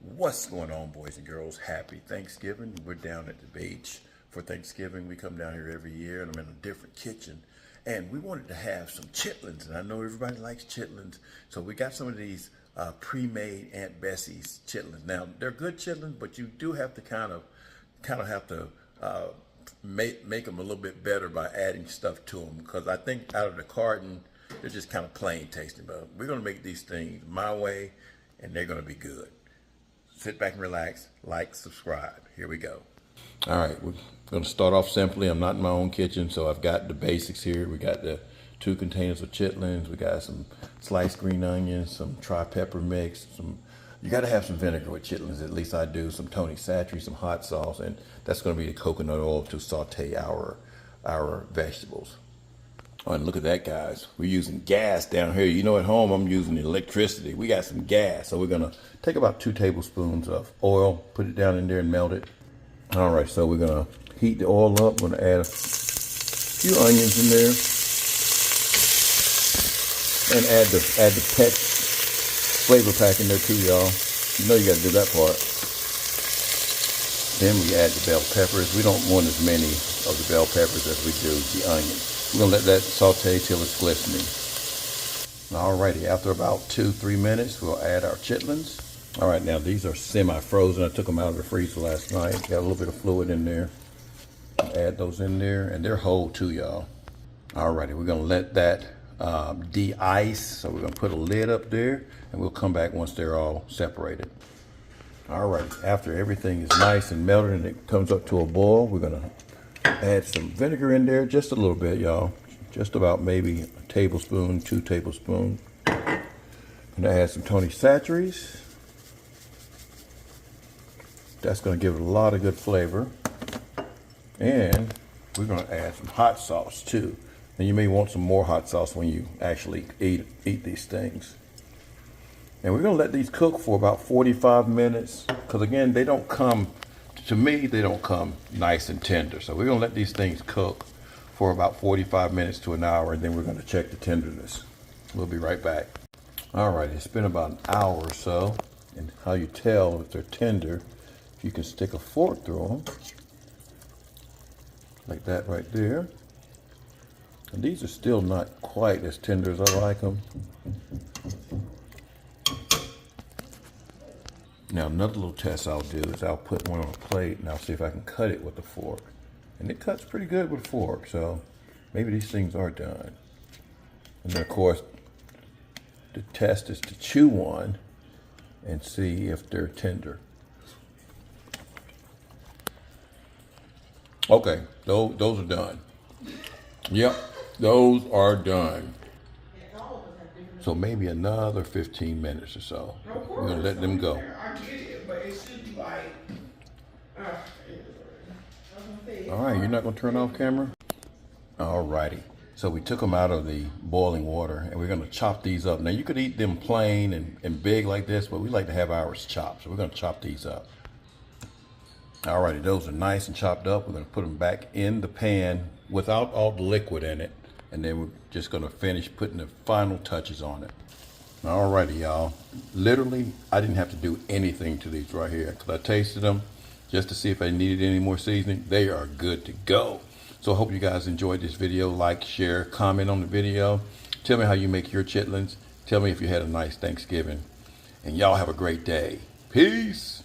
What's going on, boys and girls? Happy Thanksgiving. We're down at the beach for Thanksgiving. We come down here every year, and I'm in a different kitchen. And we wanted to have some chitlins, and I know everybody likes chitlins. So we got some of these pre-made Aunt Bessie's chitlins. Now, they're good chitlins, but you do have to kind of have to make them a little bit better by adding stuff to them. Because I think out of the carton, they're just kind of plain tasting. But we're going to make these things my way, and they're going to be good. Sit back and relax, like, subscribe. Here we go. All right, we're going to start off simply. I'm not in my own kitchen, so I've got the basics here. We got the 2 containers of chitlins. We got some sliced green onions, some tri-pepper mix. You got to have some vinegar with chitlins, at least I do. Some Tony Satchery, some hot sauce, and that's going to be the coconut oil to saute our vegetables. Oh, and look at that, guys. We're using gas down here. You know, at home, I'm using electricity. We got some gas. So we're going to take about 2 tablespoons of oil, put it down in there and melt it. All right, so we're going to heat the oil up. We're going to add a few onions in there. And add the pet flavor pack in there too, y'all. You know you got to do that part. Then we add the bell peppers. We don't want as many of the bell peppers as we do the onions. We're going to let that saute till it's glistening. Alrighty, after about 2-3 minutes, we'll add our chitlins. All right, now these are semi-frozen. I took them out of the freezer last night. Got a little bit of fluid in there. Add those in there, and they're whole too, y'all. Alrighty, we're going to let that de-ice. So we're going to put a lid up there, and we'll come back once they're all separated. All right, after everything is nice and melted and it comes up to a boil, we're going to add some vinegar in there, just a little bit, y'all. Just about maybe a tablespoon, 2 tablespoons. And I add some Tony Satcheries. That's going to give it a lot of good flavor. And we're going to add some hot sauce too. And you may want some more hot sauce when you actually eat these things. And we're going to let these cook for about 45 minutes. Because again, they don't come, to me, they don't come nice and tender. So we're going to let these things cook for about 45 minutes to an hour, and then we're going to check the tenderness. We'll be right back. All right, it's been about an hour or so, and how you tell if they're tender, if you can stick a fork through them, like that right there. And these are still not quite as tender as I like them. Now another little test I'll do is I'll put one on a plate and I'll see if I can cut it with a fork. And it cuts pretty good with a fork, so maybe these things are done. And then of course, the test is to chew one and see if they're tender. Okay, those are done. Yep, those are done. So maybe another 15 minutes or so. We're gonna let them go. I get it, but it should be like. All right, you're not gonna turn off camera? All righty. So we took them out of the boiling water, and we're gonna chop these up. Now you could eat them plain and big like this, but we like to have ours chopped. So we're gonna chop these up. All righty, those are nice and chopped up. We're gonna put them back in the pan without all the liquid in it. And then we're just gonna finish putting the final touches on it. Alrighty, y'all. Literally, I didn't have to do anything to these right here, because I tasted them just to see if I needed any more seasoning. They are good to go. So I hope you guys enjoyed this video. Like, share, comment on the video. Tell me how you make your chitlins. Tell me if you had a nice Thanksgiving. And y'all have a great day. Peace.